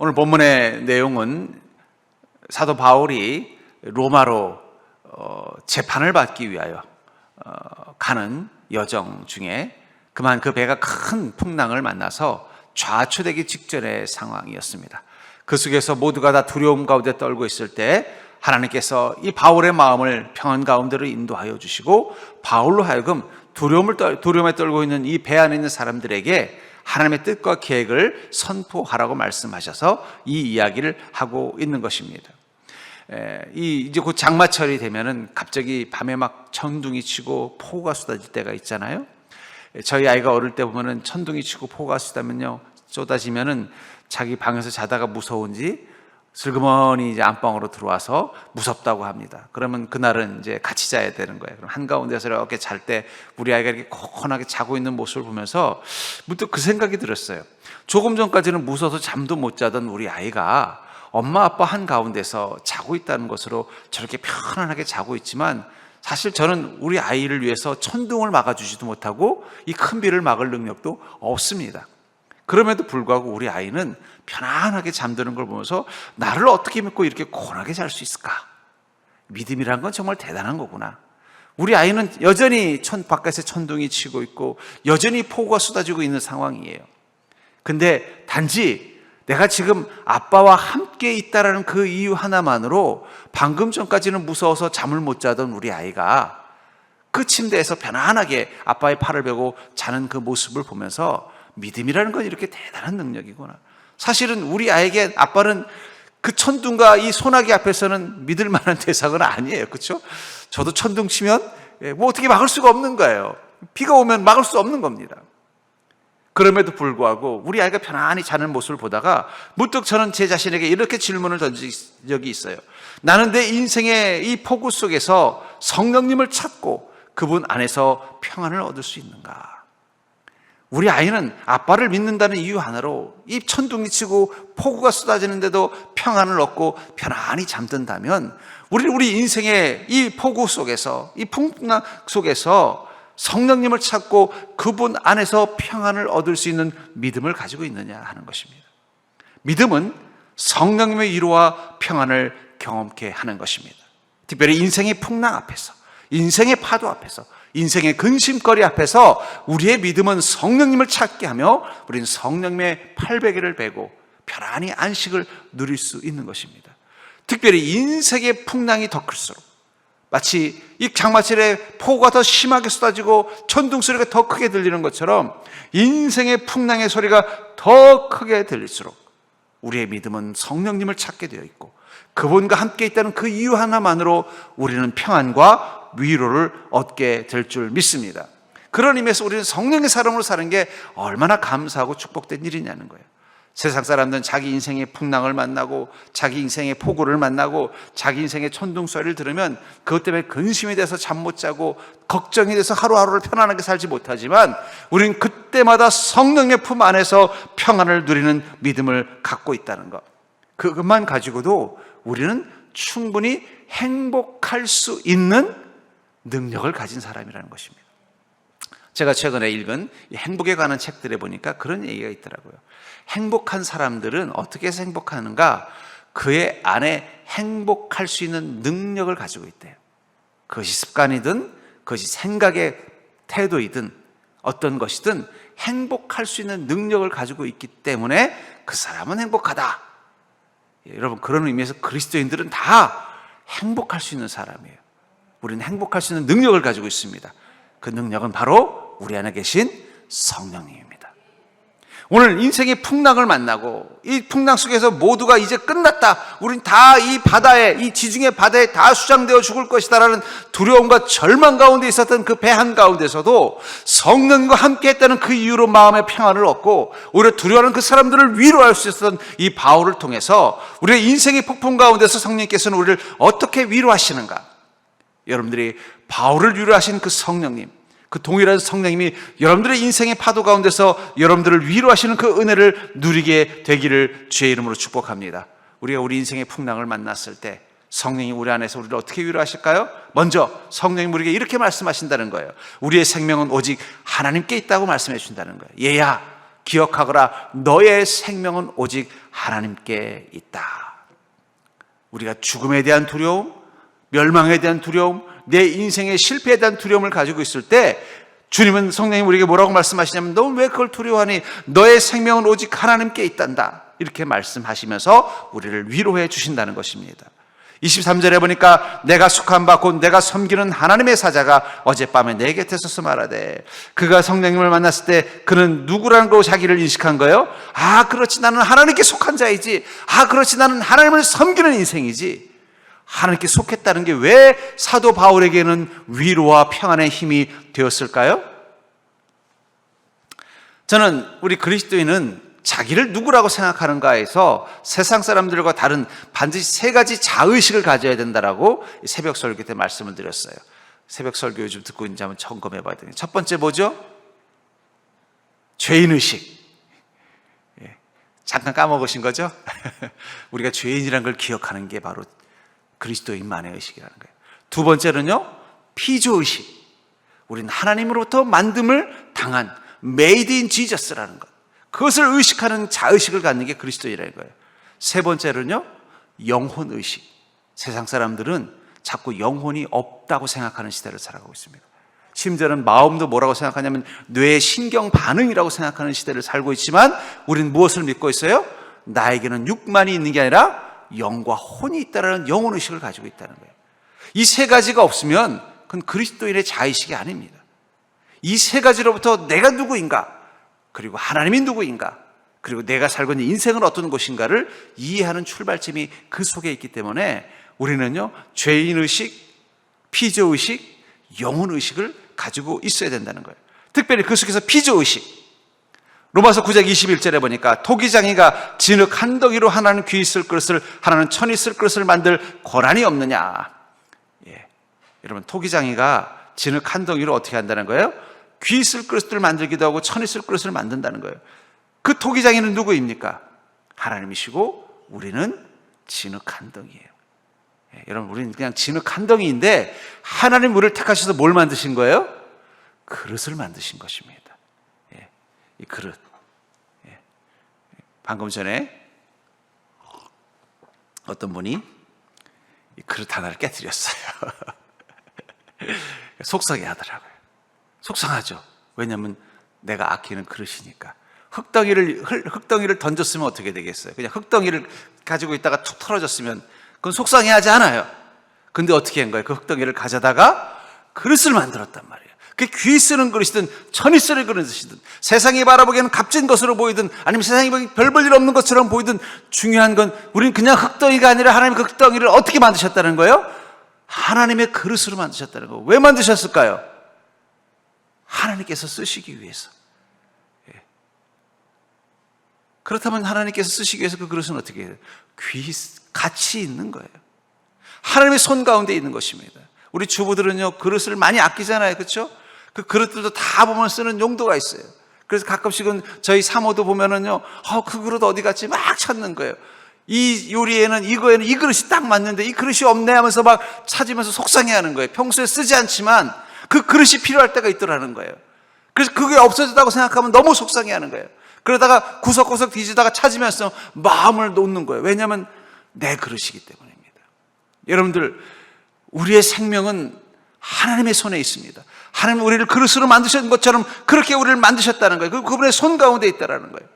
오늘 본문의 내용은 사도 바울이 로마로 재판을 받기 위하여 가는 여정 중에 그만 그 배가 큰 풍랑을 만나서 좌초되기 직전의 상황이었습니다. 그 속에서 모두가 다 두려움 가운데 떨고 있을 때 하나님께서 이 바울의 마음을 평안 가운데로 인도하여 주시고 바울로 하여금 두려움에 떨고 있는 이 배 안에 있는 사람들에게 하나님의 뜻과 계획을 선포하라고 말씀하셔서 이 이야기를 하고 있는 것입니다. 이제 곧 장마철이 되면은 갑자기 밤에 막 천둥이 치고 폭우가 쏟아질 때가 있잖아요. 저희 아이가 어릴 때 보면은 천둥이 치고 폭우가 쏟아지면은 자기 방에서 자다가 무서운지 슬그머니 이제 안방으로 들어와서 무섭다고 합니다. 그러면 그날은 이제 같이 자야 되는 거예요. 그럼 한가운데서 이렇게 잘 때 우리 아이가 이렇게 코건하게 자고 있는 모습을 보면서 문득 그 생각이 들었어요. 조금 전까지는 무서워서 잠도 못 자던 우리 아이가 엄마 아빠 한가운데서 자고 있다는 것으로 저렇게 편안하게 자고 있지만 사실 저는 우리 아이를 위해서 천둥을 막아주지도 못하고 이 큰 비를 막을 능력도 없습니다. 그럼에도 불구하고 우리 아이는 편안하게 잠드는 걸 보면서 나를 어떻게 믿고 이렇게 고운하게 잘 수 있을까? 믿음이란 건 정말 대단한 거구나. 우리 아이는 여전히 바깥에 천둥이 치고 있고 여전히 폭우가 쏟아지고 있는 상황이에요. 근데 단지 내가 지금 아빠와 함께 있다라는 그 이유 하나만으로 방금 전까지는 무서워서 잠을 못 자던 우리 아이가 그 침대에서 편안하게 아빠의 팔을 베고 자는 그 모습을 보면서 믿음이라는 건 이렇게 대단한 능력이구나. 사실은 우리 아이에게 아빠는 그 천둥과 이 소나기 앞에서는 믿을 만한 대상은 아니에요. 그렇죠? 저도 천둥 치면 뭐 어떻게 막을 수가 없는 거예요. 비가 오면 막을 수 없는 겁니다. 그럼에도 불구하고 우리 아이가 편안히 자는 모습을 보다가 문득 저는 제 자신에게 이렇게 질문을 던진 적이 있어요. 나는 내 인생의 이 폭우 속에서 성령님을 찾고 그분 안에서 평안을 얻을 수 있는가? 우리 아이는 아빠를 믿는다는 이유 하나로 이 천둥이 치고 폭우가 쏟아지는데도 평안을 얻고 편안히 잠든다면 우리 인생의 이 폭우 속에서 이 풍랑 속에서 성령님을 찾고 그분 안에서 평안을 얻을 수 있는 믿음을 가지고 있느냐 하는 것입니다. 믿음은 성령님의 위로와 평안을 경험케 하는 것입니다. 특별히 인생의 풍랑 앞에서, 인생의 파도 앞에서, 인생의 근심거리 앞에서 우리의 믿음은 성령님을 찾게 하며 우리는 성령님의 팔베개를 베고 편안히 안식을 누릴 수 있는 것입니다. 특별히 인생의 풍랑이 더 클수록 마치 이 장마철에 폭우가 더 심하게 쏟아지고 천둥 소리가 더 크게 들리는 것처럼 인생의 풍랑의 소리가 더 크게 들릴수록 우리의 믿음은 성령님을 찾게 되어 있고 그분과 함께 있다는 그 이유 하나만으로 우리는 평안과 위로를 얻게 될 줄 믿습니다. 그런 의미에서 우리는 성령의 사람으로 사는 게 얼마나 감사하고 축복된 일이냐는 거예요. 세상 사람들은 자기 인생의 풍랑을 만나고 자기 인생의 폭우를 만나고 자기 인생의 천둥소리를 들으면 그것 때문에 근심이 돼서 잠 못 자고 걱정이 돼서 하루하루를 편안하게 살지 못하지만 우리는 그때마다 성령의 품 안에서 평안을 누리는 믿음을 갖고 있다는 것, 그것만 가지고도 우리는 충분히 행복할 수 있는 능력을 가진 사람이라는 것입니다. 제가 최근에 읽은 행복에 관한 책들에 보니까 그런 얘기가 있더라고요. 행복한 사람들은 어떻게 해서 행복하는가? 그의 안에 행복할 수 있는 능력을 가지고 있대요. 그것이 습관이든 그것이 생각의 태도이든 어떤 것이든 행복할 수 있는 능력을 가지고 있기 때문에 그 사람은 행복하다. 여러분, 그런 의미에서 그리스도인들은 다 행복할 수 있는 사람이에요. 우리는 행복할 수 있는 능력을 가지고 있습니다. 그 능력은 바로 우리 안에 계신 성령님입니다. 오늘 인생의 풍랑을 만나고 이 풍랑 속에서 모두가 이제 끝났다, 우린 다 이 바다에, 이 지중해 바다에 다 수장되어 죽을 것이다라는 두려움과 절망 가운데 있었던 그 배 한가운데서도 성령과 함께 했다는 그 이유로 마음의 평안을 얻고 오히려 두려워하는 그 사람들을 위로할 수 있었던 이 바울을 통해서 우리의 인생의 폭풍 가운데서 성령께서는 우리를 어떻게 위로하시는가? 여러분들이 바울을 위로하신 그 성령님, 그 동일한 성령님이 여러분들의 인생의 파도 가운데서 여러분들을 위로하시는 그 은혜를 누리게 되기를 주의 이름으로 축복합니다. 우리가 우리 인생의 풍랑을 만났을 때 성령이 우리 안에서 우리를 어떻게 위로하실까요? 먼저 성령님 우리에게 이렇게 말씀하신다는 거예요. 우리의 생명은 오직 하나님께 있다고 말씀해 주신다는 거예요. 얘야, 기억하거라. 너의 생명은 오직 하나님께 있다. 우리가 죽음에 대한 두려움, 멸망에 대한 두려움, 내 인생의 실패에 대한 두려움을 가지고 있을 때 주님은, 성령님 우리에게 뭐라고 말씀하시냐면, 너 왜 그걸 두려워하니? 너의 생명은 오직 하나님께 있단다. 이렇게 말씀하시면서 우리를 위로해 주신다는 것입니다. 23절에 보니까 내가 속한 바 곧 내가 섬기는 하나님의 사자가 어젯밤에 내 곁에 서서 말하되, 그가 성령님을 만났을 때 그는 누구라는 걸 자기를 인식한 거예요. 아, 그렇지, 나는 하나님께 속한 자이지. 아, 그렇지, 나는 하나님을 섬기는 인생이지. 하나님께 속했다는 게 왜 사도 바울에게는 위로와 평안의 힘이 되었을까요? 저는 우리 그리스도인은 자기를 누구라고 생각하는가에서 세상 사람들과 다른 반드시 세 가지 자의식을 가져야 된다라고 새벽 설교 때 말씀을 드렸어요. 새벽 설교 요즘 듣고 있는지 한번 점검해 봐야 되겠네요. 첫 번째 뭐죠? 죄인의식. 잠깐 까먹으신 거죠? 우리가 죄인이라는 걸 기억하는 게 바로 그리스도인만의 의식이라는 거예요. 두 번째는요, 피조의식. 우리는 하나님으로부터 만듦을 당한 Made in Jesus라는 것. 그것을 의식하는 자의식을 갖는 게 그리스도인이라는 거예요. 세 번째는요, 영혼의식. 세상 사람들은 자꾸 영혼이 없다고 생각하는 시대를 살아가고 있습니다. 심지어는 마음도 뭐라고 생각하냐면 뇌의 신경 반응이라고 생각하는 시대를 살고 있지만, 우리는 무엇을 믿고 있어요? 나에게는 육만이 있는 게 아니라 영과 혼이 있다는 영혼의식을 가지고 있다는 거예요. 이 세 가지가 없으면 그건 그리스도인의 자의식이 아닙니다. 이 세 가지로부터 내가 누구인가, 그리고 하나님이 누구인가, 그리고 내가 살고 있는 인생은 어떤 것인가를 이해하는 출발점이 그 속에 있기 때문에 우리는요, 죄인의식, 피조의식, 영혼의식을 가지고 있어야 된다는 거예요. 특별히 그 속에서 피조의식. 로마서 9장 21절에 보니까 토기장이가 진흙 한 덩이로 하나는 귀 있을 그릇을, 하나는 천 있을 그릇을 만들 권한이 없느냐. 여러분, 토기장이가 진흙 한 덩이로 어떻게 한다는 거예요? 귀 있을 그릇을 만들기도 하고 천 있을 그릇을 만든다는 거예요. 그 토기장이는 누구입니까? 하나님이시고 우리는 진흙 한 덩이에요. 여러분, 우리는 그냥 진흙 한 덩이인데 하나님 우리를 택하셔서 뭘 만드신 거예요? 그릇을 만드신 것입니다. 이 그릇. 방금 전에 어떤 분이 이 그릇 하나를 깨뜨렸어요. 속상해 하더라고요. 속상하죠. 왜냐하면 내가 아끼는 그릇이니까. 흙덩이를 던졌으면 어떻게 되겠어요? 그냥 흙덩이를 가지고 있다가 툭 털어졌으면 그건 속상해 하지 않아요. 근데 어떻게 한 거예요? 그 흙덩이를 가져다가 그릇을 만들었단 말이에요. 그게 귀 쓰는 그릇이든 천이 쓰는 그릇이든, 세상이 바라보기에는 값진 것으로 보이든 아니면 세상이 보기엔 별 볼 일 없는 것처럼 보이든, 중요한 건 우리는 그냥 흙덩이가 아니라 하나님 그 흙덩이를 어떻게 만드셨다는 거예요? 하나님의 그릇으로 만드셨다는 거예요. 왜 만드셨을까요? 하나님께서 쓰시기 위해서. 그렇다면 하나님께서 쓰시기 위해서 그 그릇은 어떻게 해요? 가치 있는 거예요. 하나님의 손 가운데 있는 것입니다. 우리 주부들은요, 그릇을 많이 아끼잖아요. 그렇죠? 그 그릇들도 다 보면 쓰는 용도가 있어요. 그래서 가끔씩은 저희 사모도 보면은요, 그 그릇 어디 갔지? 막 찾는 거예요. 이 요리에는, 이거에는 이 그릇이 딱 맞는데 이 그릇이 없네 하면서 막 찾으면서 속상해 하는 거예요. 평소에 쓰지 않지만 그 그릇이 필요할 때가 있더라는 거예요. 그래서 그게 없어졌다고 생각하면 너무 속상해 하는 거예요. 그러다가 구석구석 뒤지다가 찾으면서 마음을 놓는 거예요. 왜냐하면 내 그릇이기 때문입니다. 여러분들, 우리의 생명은 하나님의 손에 있습니다. 하나님 우리를 그릇으로 만드신 것처럼 그렇게 우리를 만드셨다는 거예요. 그분의 손 가운데 있다는 거예요.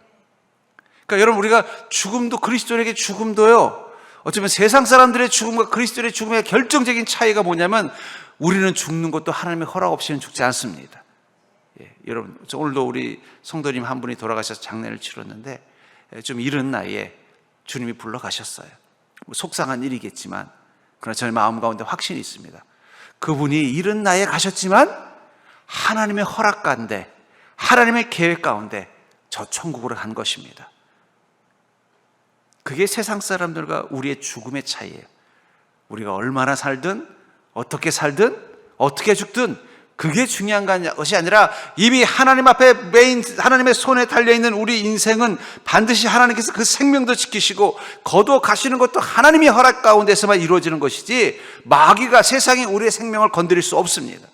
그러니까 여러분, 우리가 죽음도, 그리스도인에게 죽음도요, 어쩌면 세상 사람들의 죽음과 그리스도인의 죽음의 결정적인 차이가 뭐냐면, 우리는 죽는 것도 하나님의 허락 없이는 죽지 않습니다. 여러분, 오늘도 우리 성도님 한 분이 돌아가셔서 장례를 치렀는데 좀 이른 나이에 주님이 불러가셨어요. 속상한 일이겠지만 그러나 저의 마음 가운데 확신이 있습니다. 그분이 이른 나이에 가셨지만 하나님의 허락 가운데, 하나님의 계획 가운데 저 천국으로 간 것입니다. 그게 세상 사람들과 우리의 죽음의 차이예요. 우리가 얼마나 살든, 어떻게 살든, 어떻게 죽든 그게 중요한 것이 아니라 이미 하나님 앞에 하나님의 손에 달려있는 우리 인생은 반드시 하나님께서 그 생명도 지키시고 거두어 가시는 것도 하나님의 허락 가운데서만 이루어지는 것이지, 마귀가 세상에 우리의 생명을 건드릴 수 없습니다.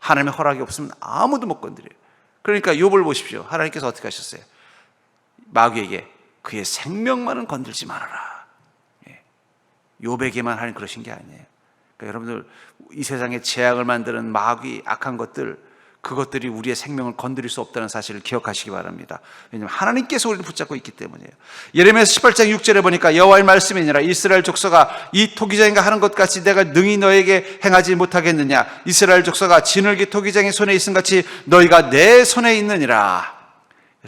하나님의 허락이 없으면 아무도 못 건드려요. 그러니까 욥을 보십시오. 하나님께서 어떻게 하셨어요? 마귀에게 그의 생명만은 건들지 말아라. 욥에게만 하는 그러신 게 아니에요. 그러니까 여러분들 이 세상에 재앙을 만드는 마귀 악한 것들, 그것들이 우리의 생명을 건드릴 수 없다는 사실을 기억하시기 바랍니다. 왜냐하면 하나님께서 우리를 붙잡고 있기 때문이에요. 예레미야서 18장 6절에 보니까 여호와의 말씀이니라 이스라엘 족속아 이 토기장이가 하는 것 같이 내가 능히 너에게 행하지 못하겠느냐. 이스라엘 족속아 지늘기 토기장의 손에 있음 같이 너희가 내 손에 있느니라.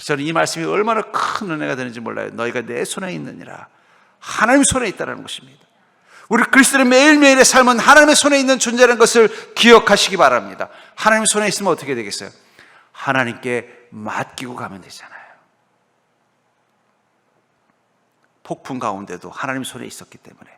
저는 이 말씀이 얼마나 큰 은혜가 되는지 몰라요. 너희가 내 손에 있느니라. 하나님 손에 있다는 것입니다. 우리 그리스도의 매일매일의 삶은 하나님의 손에 있는 존재라는 것을 기억하시기 바랍니다. 하나님 손에 있으면 어떻게 되겠어요? 하나님께 맡기고 가면 되잖아요. 폭풍 가운데도 하나님 손에 있었기 때문에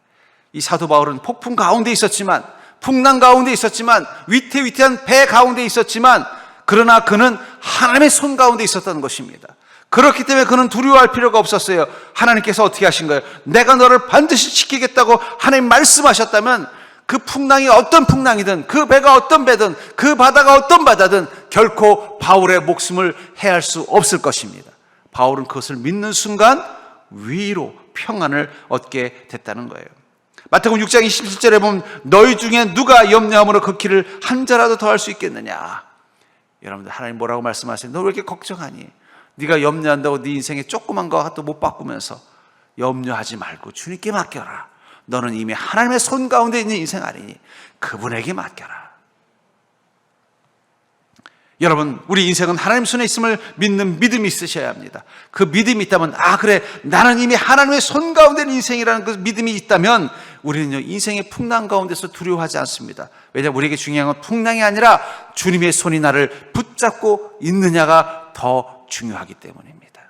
이 사도 바울은 폭풍 가운데 있었지만, 풍랑 가운데 있었지만, 위태위태한 배 가운데 있었지만, 그러나 그는 하나님의 손 가운데 있었다는 것입니다. 그렇기 때문에 그는 두려워할 필요가 없었어요. 하나님께서 어떻게 하신 거예요? 내가 너를 반드시 지키겠다고 하나님 말씀하셨다면 그 풍랑이 어떤 풍랑이든, 그 배가 어떤 배든, 그 바다가 어떤 바다든 결코 바울의 목숨을 해할 수 없을 것입니다. 바울은 그것을 믿는 순간 위로 평안을 얻게 됐다는 거예요. 마태복음 6장 27절에 보면 너희 중에 누가 염려함으로 그 길을 한 자라도 더 할 수 있겠느냐. 여러분들 하나님 뭐라고 말씀하세요? 너 왜 이렇게 걱정하니? 네가 염려한다고 네 인생에 조그만 것도 못 바꾸면서 염려하지 말고 주님께 맡겨라. 너는 이미 하나님의 손 가운데 있는 인생 아니니 그분에게 맡겨라. 여러분, 우리 인생은 하나님 손에 있음을 믿는 믿음이 있으셔야 합니다. 그 믿음이 있다면, 그래, 나는 이미 하나님의 손 가운데 있는 인생이라는 그 믿음이 있다면 우리는요, 인생의 풍랑 가운데서 두려워하지 않습니다. 왜냐하면 우리에게 중요한 건 풍랑이 아니라 주님의 손이 나를 붙잡고 있느냐가 더 중요하기 때문입니다.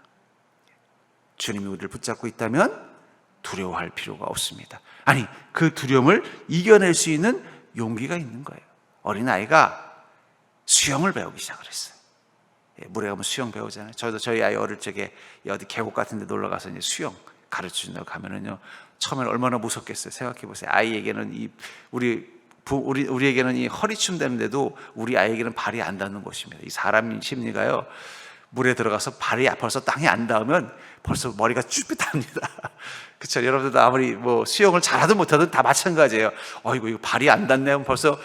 주님이 우리를 붙잡고 있다면 두려워할 필요가 없습니다. 아니, 그 두려움을 이겨낼 수 있는 용기가 있는 거예요. 어린아이가 수영을 배우기 시작을 했어요. 물에 가면 수영 배우잖아요. 저희 아이 어릴 적에 어디 계곡 같은 데 놀러 가서 이제 수영 가르쳐 준다고 가면은요, 처음에는 얼마나 무섭겠어요. 생각해 보세요. 아이에게는 우리에게는 이 허리춤 되는데도 우리 아이에게는 발이 안 닿는 곳입니다. 이 사람 심리가요, 물에 들어가서 발이 벌써 땅에 안 닿으면 벌써 머리가 쭈삣합니다. 그렇죠? 여러분들도 아무리 수영을 잘하든 못하든 다 마찬가지예요. 이거 발이 안 닿네. 벌써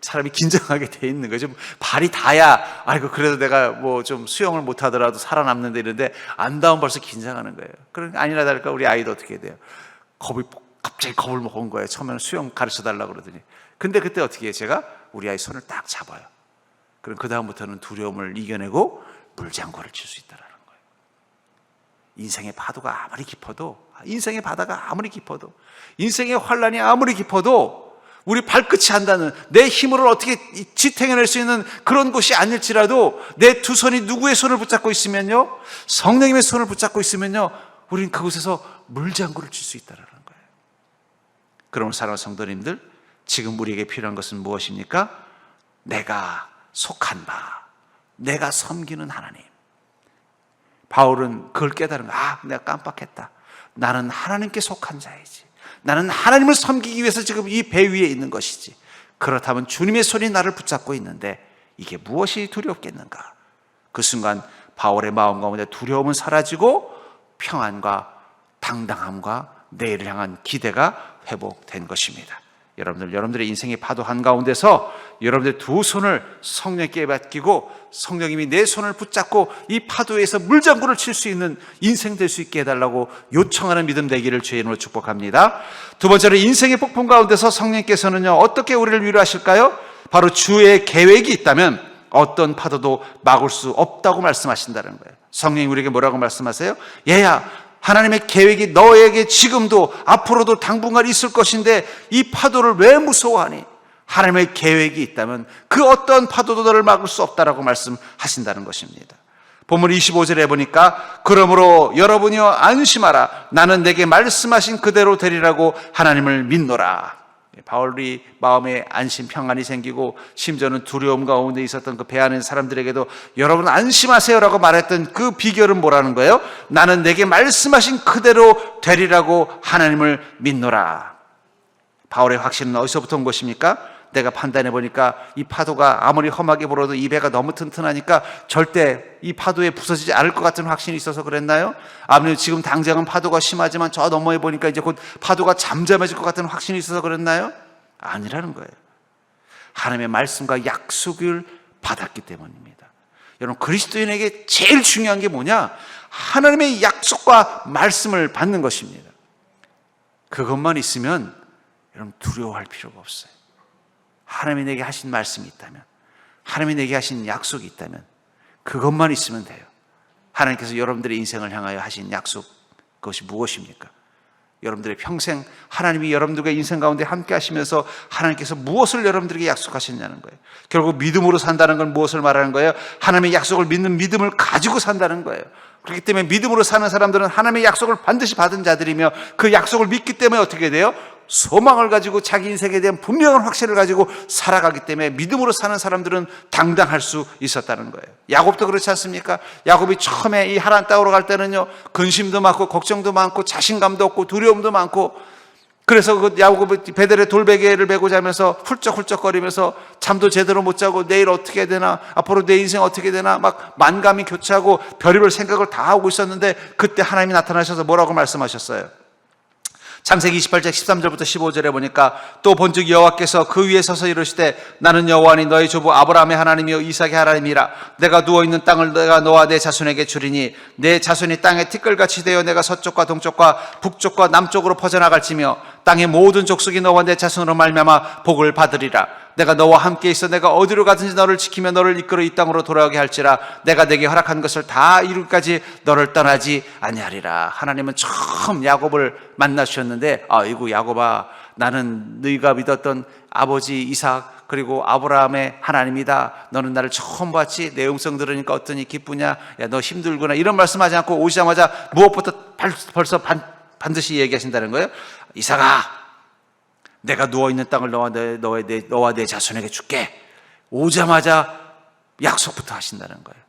사람이 긴장하게 돼 있는 거죠. 발이 닿아야, 그래도 내가 좀 수영을 못하더라도 살아남는데 이런데 안 닿으면 벌써 긴장하는 거예요. 그러니까 아니나 다를까 우리 아이도 어떻게 돼요? 갑자기 겁을 먹은 거예요. 처음에는 수영 가르쳐 달라고 그러더니. 근데 그때 어떻게 해요? 제가 우리 아이 손을 딱 잡아요. 그럼 그 다음부터는 두려움을 이겨내고 물장구를 칠 수 있다는 거예요. 인생의 파도가 아무리 깊어도, 인생의 바다가 아무리 깊어도, 인생의 환란이 아무리 깊어도 우리 발끝이 한다는 내 힘으로 어떻게 지탱해낼 수 있는 그런 곳이 아닐지라도 내 두 손이 누구의 손을 붙잡고 있으면요, 성령님의 손을 붙잡고 있으면요, 우리는 그곳에서 물장구를 칠 수 있다는 거예요. 그러면 사랑하는 성도님들, 지금 우리에게 필요한 것은 무엇입니까? 내가 속한 바, 내가 섬기는 하나님. 바울은 그걸 깨달은 거야. 내가 깜빡했다. 나는 하나님께 속한 자이지. 나는 하나님을 섬기기 위해서 지금 이 배 위에 있는 것이지. 그렇다면 주님의 손이 나를 붙잡고 있는데 이게 무엇이 두렵겠는가? 그 순간 바울의 마음 가운데 두려움은 사라지고 평안과 당당함과 내일을 향한 기대가 회복된 것입니다. 여러분들의 인생의 파도 한가운데서 여러분들의 두 손을 성령께 맡기고 성령님이 내 손을 붙잡고 이 파도에서 물장구를 칠 수 있는 인생 될 수 있게 해달라고 요청하는 믿음 되기를 주의 이름으로 축복합니다. 두 번째로 인생의 폭풍 가운데서 성령께서는요, 어떻게 우리를 위로하실까요? 바로 주의 계획이 있다면 어떤 파도도 막을 수 없다고 말씀하신다는 거예요. 성령이 우리에게 뭐라고 말씀하세요? 얘야, 하나님의 계획이 너에게 지금도 앞으로도 당분간 있을 것인데 이 파도를 왜 무서워하니? 하나님의 계획이 있다면 그 어떤 파도도 너를 막을 수 없다라고 말씀하신다는 것입니다. 본문 25절에 보니까 그러므로 여러분이여 안심하라. 나는 내게 말씀하신 그대로 되리라고 하나님을 믿노라. 바울이 마음에 안심, 평안이 생기고 심지어는 두려움 가운데 있었던 그 배 안에 사람들에게도 여러분 안심하세요라고 말했던 그 비결은 뭐라는 거예요? 나는 내게 말씀하신 그대로 되리라고 하나님을 믿노라. 바울의 확신은 어디서부터 온 것입니까? 내가 판단해 보니까 이 파도가 아무리 험하게 불어도 이 배가 너무 튼튼하니까 절대 이 파도에 부서지지 않을 것 같은 확신이 있어서 그랬나요? 아버님 지금 당장은 파도가 심하지만 저 너머에 보니까 이제 곧 파도가 잠잠해질 것 같은 확신이 있어서 그랬나요? 아니라는 거예요. 하나님의 말씀과 약속을 받았기 때문입니다. 여러분, 그리스도인에게 제일 중요한 게 뭐냐? 하나님의 약속과 말씀을 받는 것입니다. 그것만 있으면 여러분 두려워할 필요가 없어요. 하나님이 내게 하신 말씀이 있다면, 하나님이 내게 하신 약속이 있다면 그것만 있으면 돼요. 하나님께서 여러분들의 인생을 향하여 하신 약속, 그것이 무엇입니까? 여러분들의 평생 하나님이 여러분들과 인생 가운데 함께 하시면서 하나님께서 무엇을 여러분들에게 약속하셨냐는 거예요. 결국 믿음으로 산다는 건 무엇을 말하는 거예요? 하나님의 약속을 믿는 믿음을 가지고 산다는 거예요. 그렇기 때문에 믿음으로 사는 사람들은 하나님의 약속을 반드시 받은 자들이며, 그 약속을 믿기 때문에 어떻게 돼요? 소망을 가지고 자기 인생에 대한 분명한 확신을 가지고 살아가기 때문에 믿음으로 사는 사람들은 당당할 수 있었다는 거예요. 야곱도 그렇지 않습니까? 야곱이 처음에 이 하란 땅으로 갈 때는요, 근심도 많고 걱정도 많고 자신감도 없고 두려움도 많고, 그래서 그 야곱이 베델에 돌베개를 메고 자면서 훌쩍훌쩍거리면서 잠도 제대로 못 자고 내일 어떻게 해야 되나, 앞으로 내 인생 어떻게 되나 막 만감이 교차하고 별의별 생각을 다 하고 있었는데, 그때 하나님이 나타나셔서 뭐라고 말씀하셨어요? 창세기 28장 13절부터 15절에 보니까, 또 본즉 여호와께서 그 위에 서서 이르시되 나는 여호와니 너희 조부 아브라함의 하나님이요 이삭의 하나님이라. 내가 누워있는 땅을 내가 너와 내 자손에게 주리니 내 자손이 땅에 티끌같이 되어 내가 서쪽과 동쪽과 북쪽과 남쪽으로 퍼져나갈지며 땅의 모든 족속이 너와 내 자손으로 말미암아 복을 받으리라. 내가 너와 함께 있어 내가 어디로 가든지 너를 지키며 너를 이끌어 이 땅으로 돌아오게 할지라. 내가 내게 허락한 것을 다 이루기까지 너를 떠나지 아니하리라. 하나님은 처음 야곱을 만나주셨는데, 아이고 야곱아, 나는 네가 믿었던 아버지 이삭 그리고 아브라함의 하나님이다. 너는 나를 처음 봤지? 내 음성 들으니까 어떠니 기쁘냐? 야, 너 힘들구나. 이런 말씀하지 않고 오시자마자 무엇부터 벌써 반드시 얘기하신다는 거예요. 이삭아, 내가 누워있는 땅을 너와 내 자손에게 줄게. 오자마자 약속부터 하신다는 거예요.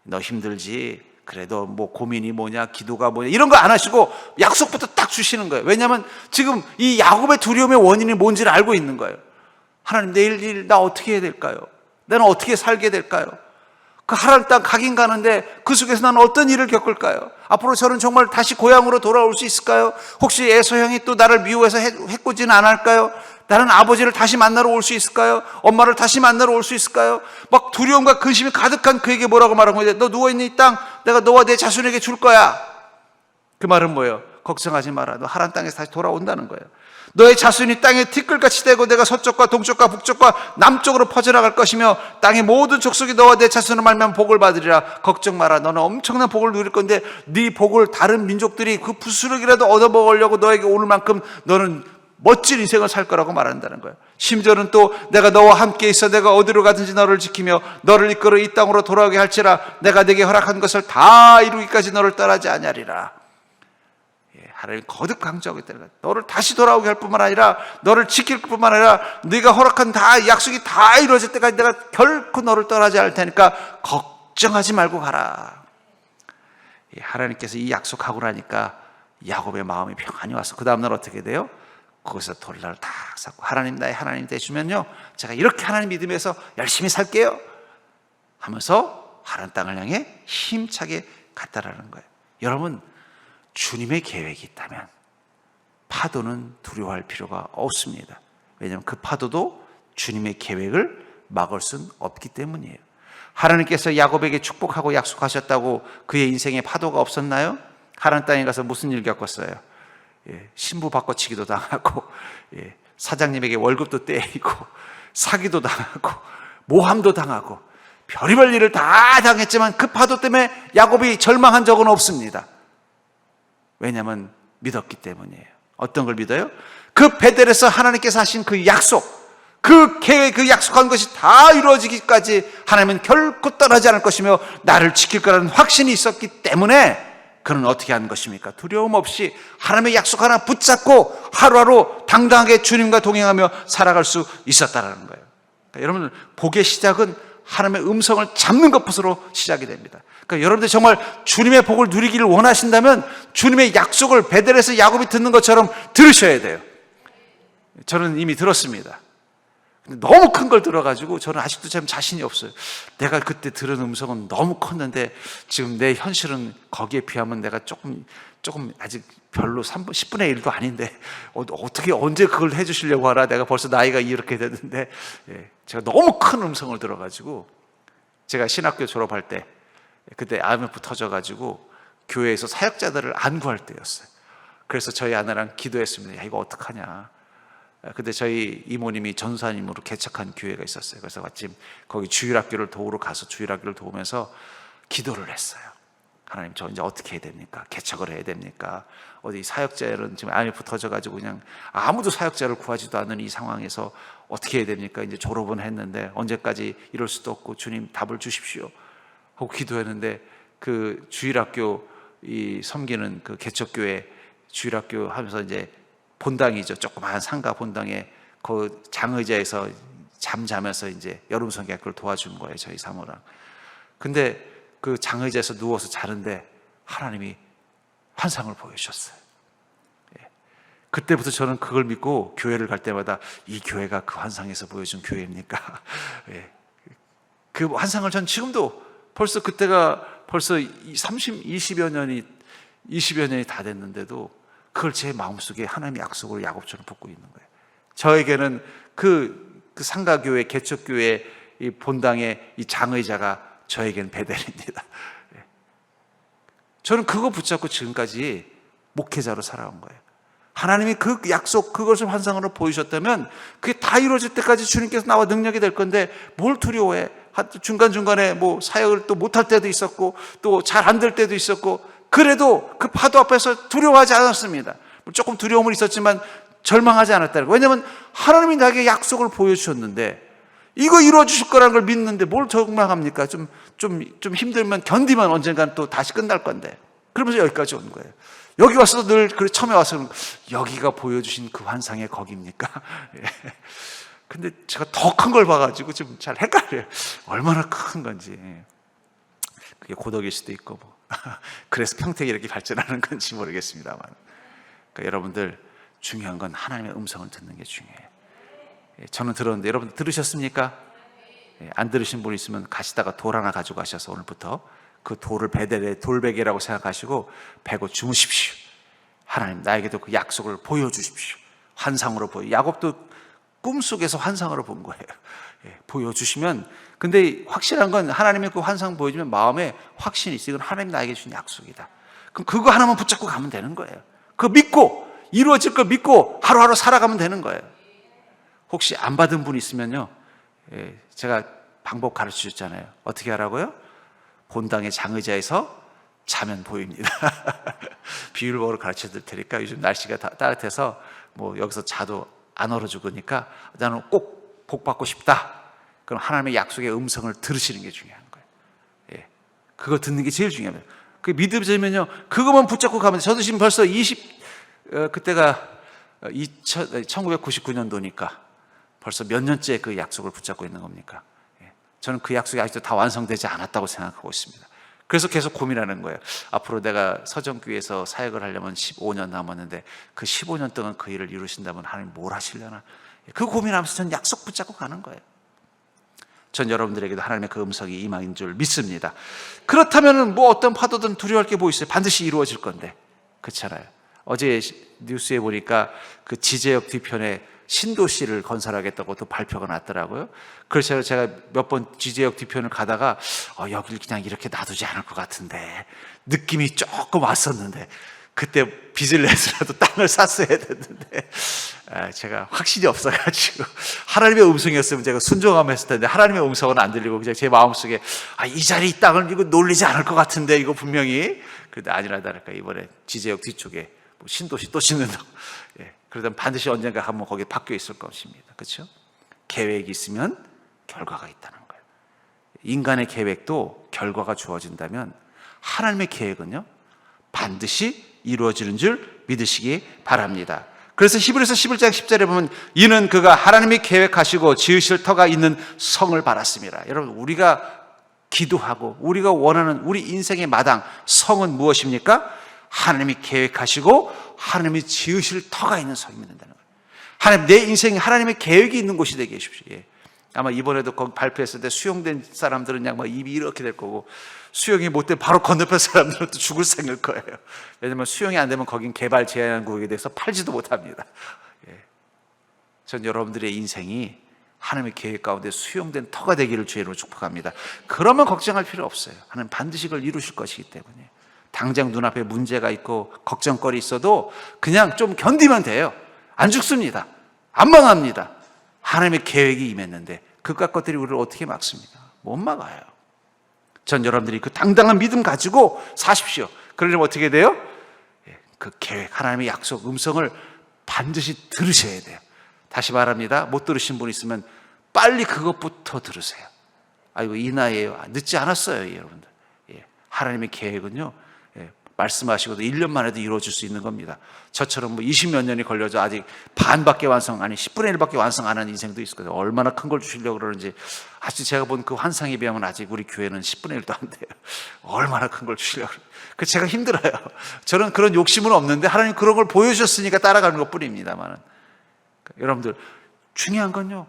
너 힘들지? 그래도 뭐 고민이 뭐냐, 기도가 뭐냐, 이런 거 안 하시고 약속부터 딱 주시는 거예요. 왜냐하면 지금 이 야곱의 두려움의 원인이 뭔지를 알고 있는 거예요. 하나님, 내일 일 나 어떻게 해야 될까요? 나는 어떻게 살게 될까요? 그 하란 땅 가긴 가는데 그 속에서 나는 어떤 일을 겪을까요? 앞으로 저는 정말 다시 고향으로 돌아올 수 있을까요? 혹시 에서 형이 또 나를 미워해서 해코지는 안 할까요? 나는 아버지를 다시 만나러 올 수 있을까요? 엄마를 다시 만나러 올 수 있을까요? 막 두려움과 근심이 가득한 그에게 뭐라고 말한 거예요? 너 누워있는 이 땅 내가 너와 내 자손에게 줄 거야. 그 말은 뭐예요? 걱정하지 마라. 너 하란 땅에서 다시 돌아온다는 거예요. 너의 자손이 땅에 티끌같이 되고 내가 서쪽과 동쪽과 북쪽과 남쪽으로 퍼져나갈 것이며 땅의 모든 족속이 너와 내 자손을 말미암아 복을 받으리라. 걱정 마라. 너는 엄청난 복을 누릴 건데 네 복을 다른 민족들이 그 부스러기라도 얻어먹으려고 너에게 오는 만큼 너는 멋진 인생을 살 거라고 말한다는 거예요. 심지어는 또 내가 너와 함께 있어 내가 어디로 가든지 너를 지키며 너를 이끌어 이 땅으로 돌아오게 할지라. 내가 네게 허락한 것을 다 이루기까지 너를 떠나지 아니하리라. 하나님 거듭 강조하고 있다는 거예요. 너를 다시 돌아오게 할 뿐만 아니라 너를 지킬 뿐만 아니라 네가 허락한 다 약속이 다 이루어질 때까지 내가 결코 너를 떠나지 않을 테니까 걱정하지 말고 가라. 하나님께서 이 약속하고 나니까 야곱의 마음이 평안히 와서 그 다음날 어떻게 돼요? 거기서 돌날을 다 쌓고 하나님 나의 하나님 되시면요 제가 이렇게 하나님 믿음에서 열심히 살게요 하면서 하란 땅을 향해 힘차게 갔다라는 거예요. 여러분, 주님의 계획이 있다면 파도는 두려워할 필요가 없습니다. 왜냐하면 그 파도도 주님의 계획을 막을 수는 없기 때문이에요. 하나님께서 야곱에게 축복하고 약속하셨다고 그의 인생에 파도가 없었나요? 하란 땅에 가서 무슨 일 겪었어요? 신부 바꿔치기도 당하고, 사장님에게 월급도 떼이고, 사기도 당하고, 모함도 당하고, 별의별 일을 다 당했지만 그 파도 때문에 야곱이 절망한 적은 없습니다. 왜냐하면 믿었기 때문이에요. 어떤 걸 믿어요? 그 베델에서 하나님께서 하신 그 약속, 그 계획, 그 약속한 것이 다 이루어지기까지 하나님은 결코 떠나지 않을 것이며 나를 지킬 거라는 확신이 있었기 때문에 그는 어떻게 한 것입니까? 두려움 없이 하나님의 약속 하나 붙잡고 하루하루 당당하게 주님과 동행하며 살아갈 수 있었다는 거예요. 그러니까 여러분, 복의 시작은 하나님의 음성을 잡는 것부터로 시작이 됩니다. 그러니까 여러분들 정말 주님의 복을 누리기를 원하신다면 주님의 약속을 베델에서 야곱이 듣는 것처럼 들으셔야 돼요. 저는 이미 들었습니다. 너무 큰 걸 들어가지고 저는 아직도 참 자신이 없어요. 내가 그때 들은 음성은 너무 컸는데 지금 내 현실은 거기에 비하면 내가 조금 아직 별로 10분의 1도 아닌데 어떻게 언제 그걸 해주시려고 하라. 내가 벌써 나이가 이렇게 됐는데 제가 너무 큰 음성을 들어가지고 제가 신학교 졸업할 때 그때 IMF 터져가지고 교회에서 사역자들을 안구할 때였어요. 그래서 저희 아내랑 기도했습니다. 야, 이거 어떡하냐. 근데 저희 이모님이 전사님으로 개척한 교회가 있었어요. 그래서 마침 거기 주일학교를 도우러 가서 주일학교를 도우면서 기도를 했어요. 하나님, 저 이제 어떻게 해야 됩니까? 개척을 해야 됩니까? 어디 사역자는 지금 IMF 터져가지고 그냥 아무도 사역자를 구하지도 않는 이 상황에서 어떻게 해야 됩니까? 이제 졸업은 했는데 언제까지 이럴 수도 없고 주님 답을 주십시오 하고 기도했는데 그 주일학교 이 섬기는 그 개척교회 주일학교 하면서 이제 본당이죠. 조그마한 상가 본당에 그 장의자에서 잠자면서 이제 여름 성경학교를 도와준 거예요. 저희 사모랑. 근데 그 장의자에서 누워서 자는데 하나님이 환상을 보여주셨어요. 그때부터 저는 그걸 믿고 교회를 갈 때마다 이 교회가 그 환상에서 보여준 교회입니까? 그 환상을 전 지금도 벌써 그때가 벌써 20여 년이 다 됐는데도 그걸 제 마음속에 하나님의 약속으로 야곱처럼 붙고 있는 거예요. 저에게는 그 상가교회, 개척교회 이 본당의 이 장의자가 저에게는 베델입니다. 저는 그거 붙잡고 지금까지 목회자로 살아온 거예요. 하나님이 그 약속, 그것을 환상으로 보이셨다면 그게 다 이루어질 때까지 주님께서 나와 능력이 될 건데 뭘 두려워해? 중간중간에 뭐 사역을 또 못할 때도 있었고 또 잘 안 될 때도 있었고 그래도 그 파도 앞에서 두려워하지 않았습니다. 조금 두려움은 있었지만 절망하지 않았다는 거예요. 왜냐하면 하나님이 나에게 약속을 보여주셨는데 이거 이루어 주실 거라는 걸 믿는데 뭘 절망합니까? 좀 힘들면 견디면 언젠가는 또 다시 끝날 건데 그러면서 여기까지 온 거예요. 여기 와서도 늘 처음에 와서 여기가 보여주신 그 환상의 거기입니까? 근데 제가 더 큰 걸 봐가지고 좀 잘 헷갈려요. 얼마나 큰 건지. 그게 고독일 수도 있고 뭐. 그래서 평택이 이렇게 발전하는 건지 모르겠습니다만. 그러니까 여러분들 중요한 건 하나님의 음성을 듣는 게 중요해요. 저는 들었는데 여러분 들으셨습니까? 안 들으신 분 있으면 가시다가 돌 하나 가지고 가셔서 오늘부터 그 돌을 베델의 돌베개라고 생각하시고 베고 주무십시오. 하나님 나에게도 그 약속을 보여주십시오. 환상으로 야곱도 꿈속에서 환상으로 본 거예요. 보여주시면, 근데 확실한 건 하나님의 그 환상 보여주면 마음에 확신이 있어요. 이건 하나님 나에게 주신 약속이다. 그럼 그거 하나만 붙잡고 가면 되는 거예요. 그거 믿고 이루어질 걸 믿고 하루하루 살아가면 되는 거예요. 혹시 안 받은 분 있으면요, 제가 방법 가르쳐 줬잖아요. 어떻게 하라고요? 본당의 장의자에서 자면 보입니다. 비율법으로 가르쳐 드릴 테니까 요즘 날씨가 따뜻해서 뭐 여기서 자도 안 얼어 죽으니까 나는 꼭 복 받고 싶다. 그럼 하나님의 약속의 음성을 들으시는 게 중요한 거예요. 그거 듣는 게 제일 중요해요. 그 믿음이면요, 그것만 붙잡고 가면 저도 지금 벌써 그때가 1999년도니까 벌써 몇 년째 그 약속을 붙잡고 있는 겁니까? 저는 그 약속이 아직도 다 완성되지 않았다고 생각하고 있습니다. 그래서 계속 고민하는 거예요. 앞으로 내가 서정교회에서 사역을 하려면 15년 남았는데 그 15년 동안 그 일을 이루신다면 하나님 뭘 하시려나? 그 고민하면서 저는 약속 붙잡고 가는 거예요. 전 여러분들에게도 하나님의 그 음성이 임하인 줄 믿습니다. 그렇다면 뭐 어떤 파도든 두려워할 게 뭐 있어요? 반드시 이루어질 건데. 그렇잖아요. 어제 뉴스에 보니까 그 지제역 뒤편에 신도시를 건설하겠다고 또 발표가 났더라고요. 그래서 제가 몇 번 지제역 뒤편을 가다가 여길 그냥 이렇게 놔두지 않을 것 같은데 느낌이 조금 왔었는데 그때 빚을 내서라도 땅을 샀어야 됐는데 제가 확신이 없어가지고 하나님의 음성이었으면 제가 순종하면 했을 텐데 하나님의 음성은 안 들리고 그냥 제 마음속에 이 자리 이 땅을 이거 놀리지 않을 것 같은데 이거 분명히 그런데 아니라 다를까 이번에 지제역 뒤쪽에 뭐 신도시 또 짓는다고 그러다 반드시 언젠가 한번 거기에 바뀌어 있을 것입니다. 그렇죠? 계획이 있으면 결과가 있다는 거예요. 인간의 계획도 결과가 주어진다면 하나님의 계획은요 반드시 이루어지는 줄 믿으시기 바랍니다. 그래서 히브리서 11장 10절에 보면 이는 그가 하나님이 계획하시고 지으실 터가 있는 성을 바랐습니다. 여러분 우리가 기도하고 우리가 원하는 우리 인생의 마당 성은 무엇입니까? 하나님이 계획하시고 하나님이 지으실 터가 있는 성이면 된다는 거예요. 하나님, 내 인생에 하나님의 계획이 있는 곳이 되게 해주십시오. 예. 아마 이번에도 거기 발표했을 때 수용된 사람들은 그냥 막 입이 이렇게 될 거고, 수용이 못 되면 바로 건너편 사람들은 또 죽을 생일 거예요. 왜냐면 수용이 안 되면 거긴 개발 제한국에 대해서 팔지도 못합니다. 예. 전 여러분들의 인생이 하나님의 계획 가운데 수용된 터가 되기를 주의 이름으로 축복합니다. 그러면 걱정할 필요 없어요. 하나님 반드시 그걸 이루실 것이기 때문에. 당장 눈앞에 문제가 있고 걱정거리 있어도 그냥 좀 견디면 돼요. 안 죽습니다. 안 망합니다. 하나님의 계획이 임했는데 그깟 것들이 우리를 어떻게 막습니까? 못 막아요. 전 여러분들이 그 당당한 믿음 가지고 사십시오. 그러려면 어떻게 돼요? 그 계획, 하나님의 약속, 음성을 반드시 들으셔야 돼요. 다시 말합니다. 못 들으신 분 있으면 빨리 그것부터 들으세요. 아이고, 이 나이에 늦지 않았어요, 여러분들. 예. 하나님의 계획은요, 말씀하시고도 1년만 해도 이루어질 수 있는 겁니다. 저처럼 뭐 20몇 년이 걸려서 아직 반밖에 완성, 아니 10분의 1밖에 완성 안 한 인생도 있을 거예요. 얼마나 큰 걸 주시려고 그러는지. 아직 제가 본 그 환상에 비하면 아직 우리 교회는 10분의 1도 안 돼요. 얼마나 큰 걸 주시려고 그래요. 그 제가 힘들어요. 저는 그런 욕심은 없는데 하나님 그런 걸 보여주셨으니까 따라가는 것 뿐입니다만. 여러분들, 중요한 건요,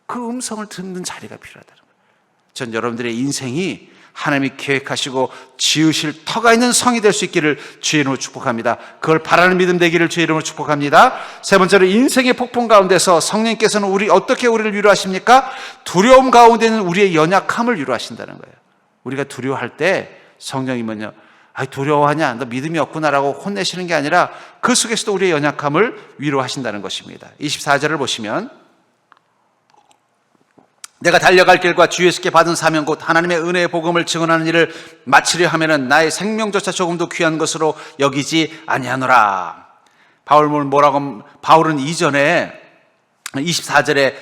그 음성을 듣는 자리가 필요하다는 거예요. 전 여러분들의 인생이 하나님이 계획하시고 지으실 터가 있는 성이 될 수 있기를 주의 이름으로 축복합니다. 그걸 바라는 믿음 되기를 주의 이름으로 축복합니다. 세 번째로, 인생의 폭풍 가운데서 성령께서는 어떻게 우리를 위로하십니까? 두려움 가운데는 우리의 연약함을 위로하신다는 거예요. 우리가 두려워할 때 성령이면요, 두려워하냐, 너 믿음이 없구나라고 혼내시는 게 아니라 그 속에서도 우리의 연약함을 위로하신다는 것입니다. 24절을 보시면, 내가 달려갈 길과 주 예수께 받은 사명 곧 하나님의 은혜의 복음을 증언하는 일을 마치려 하면은 나의 생명조차 조금도 귀한 것으로 여기지 아니하노라. 바울은 이전에 24절에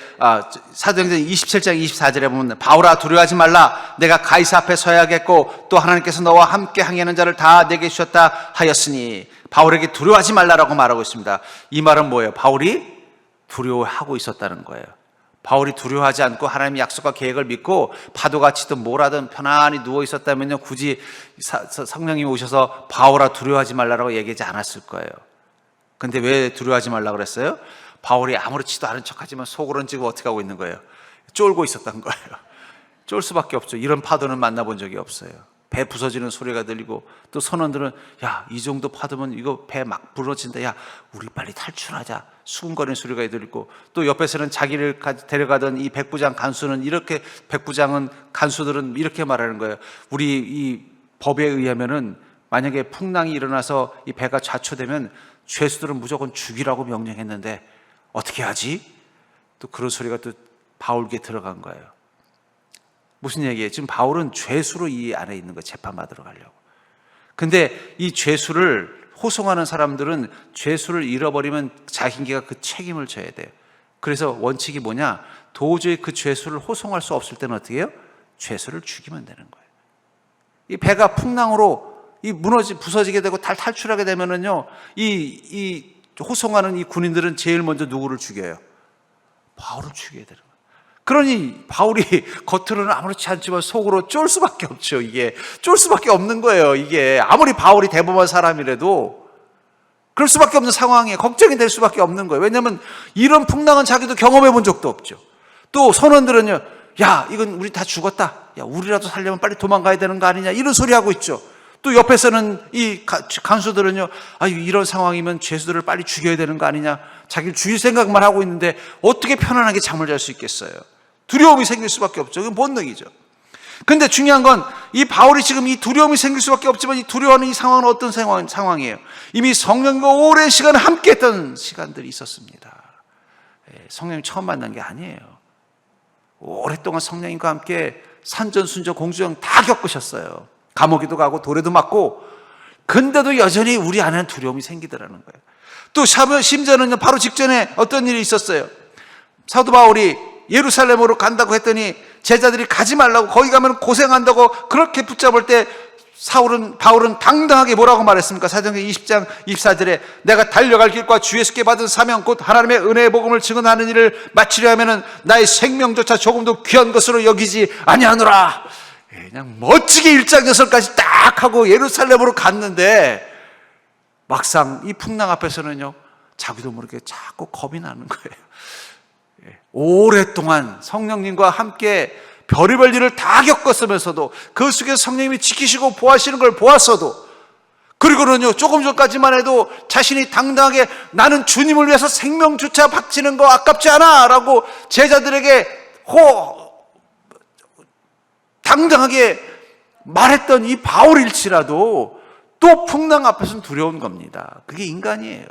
사도행전 27장 24절에 보면, 바울아 두려워하지 말라, 내가 가이사 앞에 서야겠고 또 하나님께서 너와 함께 항해하는 자를 다 내게 주셨다 하였으니, 바울에게 두려워하지 말라라고 말하고 있습니다. 이 말은 뭐예요? 바울이 두려워하고 있었다는 거예요. 바울이 두려워하지 않고 하나님의 약속과 계획을 믿고 파도가 치든 뭐라든 편안히 누워 있었다면요, 굳이 성령님이 오셔서 바울아 두려워하지 말라고 얘기하지 않았을 거예요. 근데 왜 두려워하지 말라고 그랬어요? 바울이 아무렇지도 않은 척하지만 속으로는 지금 어떻게 하고 있는 거예요? 쫄고 있었던 거예요. 쫄 수밖에 없죠. 이런 파도는 만나본 적이 없어요. 배 부서지는 소리가 들리고, 또 선원들은 야, 이 정도 파도면 이거 배 막 부러진다, 야 우리 빨리 탈출하자, 수군거리는 소리가 들리고, 또 옆에서는 자기를 데려가던 이 백부장 간수는 이렇게, 백부장은 간수들은 이렇게 말하는 거예요. 우리 이 법에 의하면은 만약에 풍랑이 일어나서 이 배가 좌초되면 죄수들은 무조건 죽이라고 명령했는데 어떻게 하지? 또 그런 소리가 또 바울에게 들어간 거예요. 무슨 얘기예요? 지금 바울은 죄수로 이 안에 있는 거예요. 재판받으러 가려고. 근데 이 죄수를 호송하는 사람들은 죄수를 잃어버리면 자기가 그 책임을 져야 돼요. 그래서 원칙이 뭐냐? 도저히 그 죄수를 호송할 수 없을 때는 어떻게 해요? 죄수를 죽이면 되는 거예요. 이 배가 풍랑으로 부서지게 되고 탈출하게 되면은요, 이 호송하는 이 군인들은 제일 먼저 누구를 죽여요? 바울을 죽여야 되는 거예요. 그러니 바울이 겉으로는 아무렇지 않지만 속으로 쫄 수밖에 없죠. 이게 쫄 수밖에 없는 거예요. 이게 아무리 바울이 대범한 사람이라도 그럴 수밖에 없는 상황이에요. 걱정이 될 수밖에 없는 거예요. 왜냐하면 이런 풍랑은 자기도 경험해 본 적도 없죠. 또 선원들은요, 야 이건 우리 다 죽었다, 야 우리라도 살려면 빨리 도망가야 되는 거 아니냐, 이런 소리 하고 있죠. 또 옆에서는 이 간수들은요, 이런 상황이면 죄수들을 빨리 죽여야 되는 거 아니냐, 자기를 죽일 생각만 하고 있는데 어떻게 편안하게 잠을 잘 수 있겠어요? 두려움이 생길 수밖에 없죠. 그건 본능이죠. 근데 중요한 건 이 바울이 지금 이 두려움이 생길 수밖에 없지만 이 두려워하는 이 상황은 어떤 상황이에요? 이미 성령과 오랜 시간 함께 했던 시간들이 있었습니다. 성령님 처음 만난 게 아니에요. 오랫동안 성령님과 함께 산전순전 공주영 다 겪으셨어요. 감옥에도 가고 돌에도 맞고, 근데도 여전히 우리 안에는 두려움이 생기더라는 거예요. 또 심지어는 바로 직전에 어떤 일이 있었어요. 사도 바울이 예루살렘으로 간다고 했더니 제자들이 가지 말라고, 거기 가면 고생한다고 그렇게 붙잡을 때 바울은 당당하게 뭐라고 말했습니까? 사도행전 20장 24절에 내가 달려갈 길과 주 예수께 받은 사명 곧 하나님의 은혜의 복음을 증언하는 일을 마치려 하면은 나의 생명조차 조금도 귀한 것으로 여기지 아니하노라. 그냥 멋지게 1장 6절까지 딱 하고 예루살렘으로 갔는데 막상 이 풍랑 앞에서는요, 자기도 모르게 자꾸 겁이 나는 거예요. 오랫동안 성령님과 함께 별의별 일을 다 겪었으면서도 그 속에서 성령님이 지키시고 보호하시는 걸 보았어도, 그리고는요 조금 전까지만 해도 자신이 당당하게 나는 주님을 위해서 생명조차 바치는 거 아깝지 않아 라고 제자들에게 당당하게 말했던 이 바울일지라도 또 풍랑 앞에서는 두려운 겁니다. 그게 인간이에요.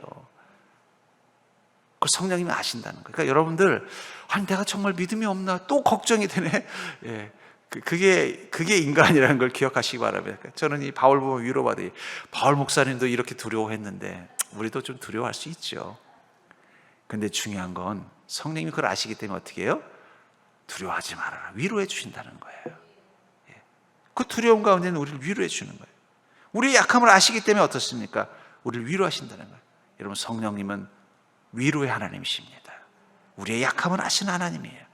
그걸 성령님이 아신다는 거예요. 그러니까 여러분들, 아니 내가 정말 믿음이 없나 또 걱정이 되네. 예, 그게 인간이라는 걸 기억하시기 바랍니다. 저는 이 바울 보면 위로받으니, 바울 목사님도 이렇게 두려워했는데 우리도 좀 두려워할 수 있죠. 근데 중요한 건 성령님이 그걸 아시기 때문에 어떻게 해요? 두려워하지 말아라, 위로해 주신다는 거예요. 예, 그 두려움 가운데는 우리를 위로해 주는 거예요. 우리의 약함을 아시기 때문에 어떻습니까? 우리를 위로하신다는 거예요. 여러분, 성령님은 위로의 하나님이십니다. 우리의 약함을 아시는 하나님이에요.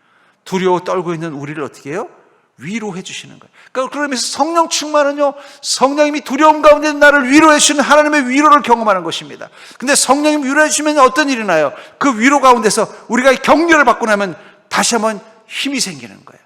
두려워 떨고 있는 우리를 어떻게 해요? 위로해 주시는 거예요. 그러니까 그러면서 성령 충만은요, 성령님이 두려움 가운데 나를 위로해 주시는 하나님의 위로를 경험하는 것입니다. 근데 성령님 위로해 주시면 어떤 일이 나요? 그 위로 가운데서 우리가 격려를 받고 나면 다시 한번 힘이 생기는 거예요.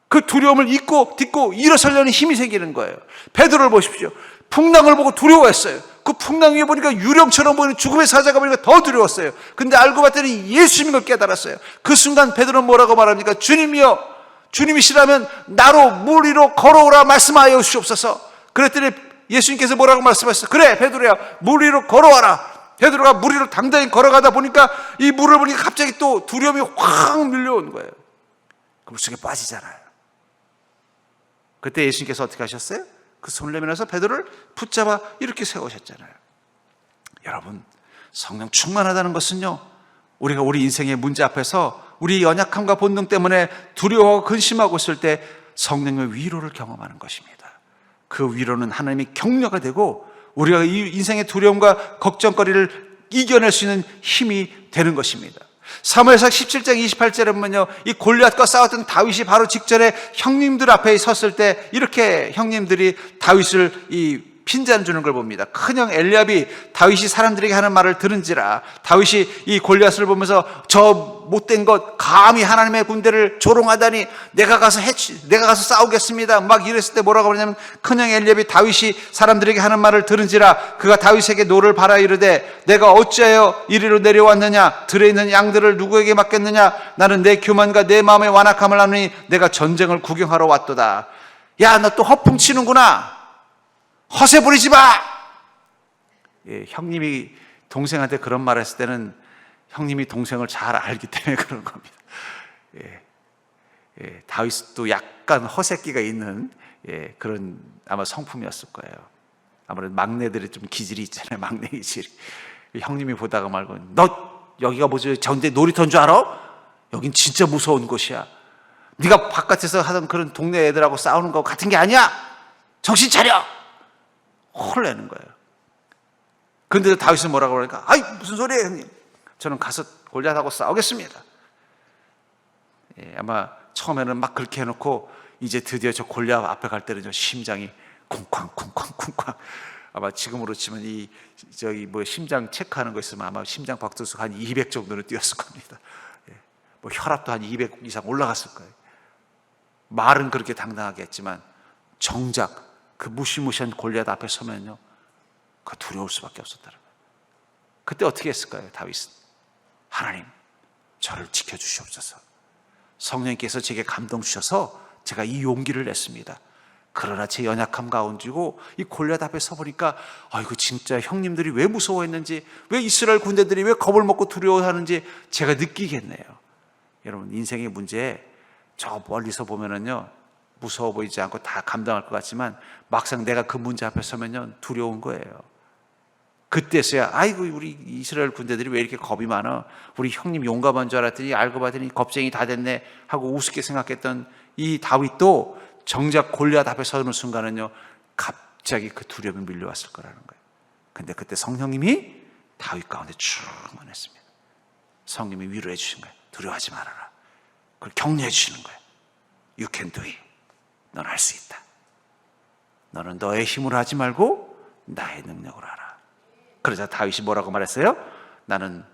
그 두려움을 딛고 일어서려는 힘이 생기는 거예요. 베드로를 보십시오. 풍랑을 보고 두려워했어요. 그 풍랑 위에 보니까 유령처럼 보이는 죽음의 사자가 보니까 더 두려웠어요. 근데 알고 봤더니 예수님인 걸 깨달았어요. 그 순간 베드로는 뭐라고 말합니까? 주님이여, 주님이시라면 나로 물 위로 걸어오라 말씀하여 주시옵소서. 그랬더니 예수님께서 뭐라고 말씀하셨어요? 그래 베드로야, 물 위로 걸어와라. 베드로가 물 위로 당당히 걸어가다 보니까 이 물을 보니까 갑자기 또 두려움이 확 밀려온 거예요. 그 물속에 빠지잖아요. 그때 예수님께서 어떻게 하셨어요? 그 손을 내밀어서 베드로를 붙잡아 이렇게 세우셨잖아요. 여러분, 성령 충만하다는 것은요, 우리가 우리 인생의 문제 앞에서 우리 연약함과 본능 때문에 두려워하고 근심하고 있을 때 성령의 위로를 경험하는 것입니다. 그 위로는 하나님의 격려가 되고 우리가 이 인생의 두려움과 걱정거리를 이겨낼 수 있는 힘이 되는 것입니다. 사무엘상 17장 28절에 보면요, 이 골리앗과 싸웠던 다윗이 바로 직전에 형님들 앞에 섰을 때 이렇게 형님들이 다윗을 핀잔 주는 걸 봅니다. 큰형 엘리압이 다윗이 사람들에게 하는 말을 들은지라, 다윗이 이 골리앗을 보면서 저 못된 것 감히 하나님의 군대를 조롱하다니 내가 가서 싸우겠습니다 막 이랬을 때 뭐라고 그러냐면, 큰형 엘리압이 다윗이 사람들에게 하는 말을 들은지라 그가 다윗에게 노를 바라 이르되 내가 어찌하여 이리로 내려왔느냐, 들에 있는 양들을 누구에게 맡겠느냐, 나는 내 교만과 내 마음의 완악함을 아느니 내가 전쟁을 구경하러 왔도다. 야, 너 또 허풍 치는구나, 허세 부리지 마. 예, 형님이 동생한테 그런 말 했을 때는 형님이 동생을 잘 알기 때문에 그런 겁니다. 다윗도 약간 허세끼가 있는 그런 아마 성품이었을 거예요. 아무래도 막내들이 좀 기질이 있잖아요. 막내 기질이. 형님이 보다가 말고, 너 여기가 뭐지, 전대 놀이터인 줄 알아? 여긴 진짜 무서운 곳이야. 네가 바깥에서 하던 그런 동네 애들하고 싸우는 거 같은 게 아니야. 정신 차려. 혼내는 거예요. 그런데 다윗은 뭐라고 그러니까, 아이 무슨 소리예요 형님, 저는 가서 골리앗하고 싸우겠습니다. 아마 처음에는 막 그렇게 해놓고 이제 드디어 저 골리앗 앞에 갈 때는 심장이 쿵쾅 아마 지금으로 치면 심장 체크하는 거 있으면 아마 심장 박동수가 한 200 정도는 뛰었을 겁니다. 뭐 혈압도 한 200 이상 올라갔을 거예요. 말은 그렇게 당당하게 했지만 정작 그 무시무시한 골리앗 앞에 서면요, 그 두려울 수밖에 없었다는 거예요. 그때 어떻게 했을까요? 다윗은 하나님, 저를 지켜주시옵소서. 성령님께서 제게 감동 주셔서 제가 이 용기를 냈습니다. 그러나 제 연약함 가운데고 이 골리앗 앞에 서보니까, 아이고 진짜 형님들이 왜 무서워했는지, 왜 이스라엘 군대들이 왜 겁을 먹고 두려워하는지 제가 느끼겠네요. 여러분, 인생의 문제 저 멀리서 보면은요 무서워 보이지 않고 다 감당할 것 같지만 막상 내가 그 문제 앞에 서면요 두려운 거예요. 그때서야 아이고 우리 이스라엘 군대들이 왜 이렇게 겁이 많아, 우리 형님 용감한 줄 알았더니 알고 봤더니 겁쟁이 다 됐네 하고 우습게 생각했던 이 다윗도 정작 골리앗 앞에 서는 순간은요 갑자기 그 두려움이 밀려왔을 거라는 거예요. 근데 그때 성령님이 다윗 가운데 충만했습니다. 성령님이 위로해 주신 거예요. 두려워하지 말아라. 그걸 격려해 주시는 거예요. You can do it. 넌 할 수 있다. 너는 너의 힘으로 하지 말고 나의 능력으로 하라. 그러자 다윗이 뭐라고 말했어요? 나는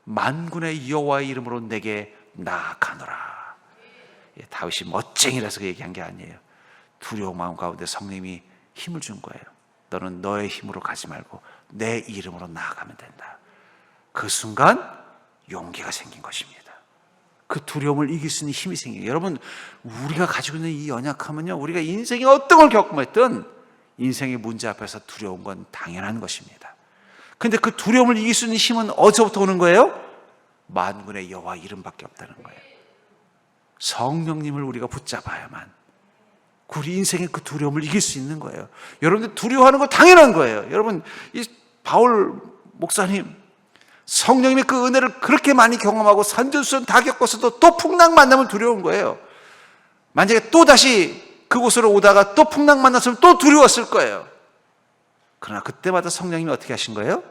만군의 여호와의 이름으로 내게 나아가노라. 다윗이 멋쟁이라서 그 얘기한 게 아니에요. 두려운 마음 가운데 성령님이 힘을 준 거예요. 너는 너의 힘으로 가지 말고 내 이름으로 나아가면 된다. 그 순간 용기가 생긴 것입니다. 그 두려움을 이길 수 있는 힘이 생겨요. 여러분, 우리가 가지고 있는 이 연약함은요, 우리가 인생에 어떤 걸 겪으든 인생의 문제 앞에서 두려운 건 당연한 것입니다. 근데 그 두려움을 이길 수 있는 힘은 어디서부터 오는 거예요? 만군의 여호와 이름밖에 없다는 거예요. 성령님을 우리가 붙잡아야만 우리 인생의 그 두려움을 이길 수 있는 거예요. 여러분들 두려워하는 거 당연한 거예요. 여러분, 이 바울 목사님 성령님의 그 은혜를 그렇게 많이 경험하고 산전수전 다 겪었어도 또 풍랑 만나면 두려운 거예요. 만약에 또 다시 그곳으로 오다가 또 풍랑 만났으면 또 두려웠을 거예요. 그러나 그때마다 성령님이 어떻게 하신 거예요?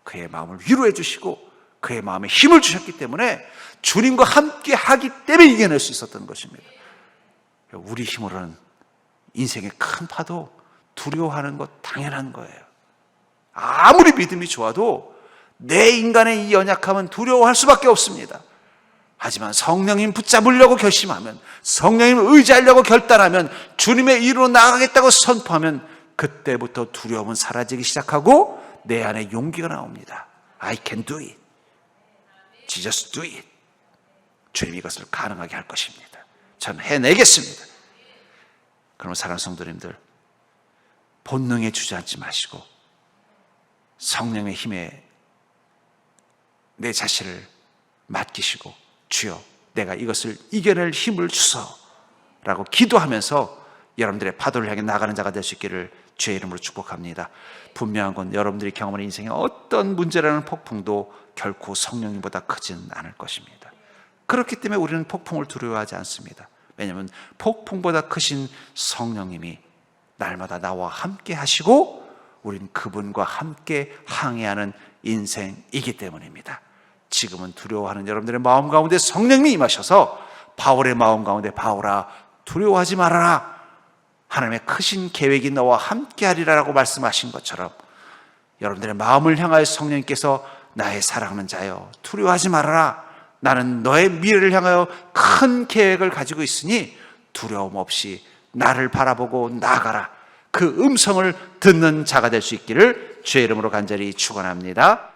그의 마음을 위로해 주시고 그의 마음에 힘을 주셨기 때문에 주님과 함께 하기 때문에 이겨낼 수 있었던 것입니다. 우리 힘으로는 인생의 큰 파도 두려워하는 것 당연한 거예요. 아무리 믿음이 좋아도 내 인간의 이 연약함은 두려워할 수밖에 없습니다. 하지만 성령님 붙잡으려고 결심하면, 성령님을 의지하려고 결단하면, 주님의 이루어 나가겠다고 선포하면 그때부터 두려움은 사라지기 시작하고 내 안에 용기가 나옵니다. I can do it. Jesus do it. 주님이 이것을 가능하게 할 것입니다. 전 해내겠습니다. 그러면 사랑하는 성도님들, 본능에 주저앉지 마시고 성령의 힘에 내 자신을 맡기시고 주여 내가 이것을 이겨낼 힘을 주소 라고 기도하면서 여러분들의 파도를 향해 나가는 자가 될 수 있기를 주의 이름으로 축복합니다. 분명한 건 여러분들이 경험하는 인생의 어떤 문제라는 폭풍도 결코 성령님보다 크지는 않을 것입니다. 그렇기 때문에 우리는 폭풍을 두려워하지 않습니다. 왜냐하면 폭풍보다 크신 성령님이 날마다 나와 함께 하시고 우린 그분과 함께 항해하는 인생이기 때문입니다. 지금은 두려워하는 여러분들의 마음 가운데 성령님이 임하셔서 바울의 마음 가운데 바울아 두려워하지 말아라, 하나님의 크신 계획이 너와 함께 하리라라고 말씀하신 것처럼 여러분들의 마음을 향하여 성령님께서 나의 사랑하는 자여 두려워하지 말아라, 나는 너의 미래를 향하여 큰 계획을 가지고 있으니 두려움 없이 나를 바라보고 나아가라, 그 음성을 듣는 자가 될 수 있기를 주의 이름으로 간절히 축원합니다.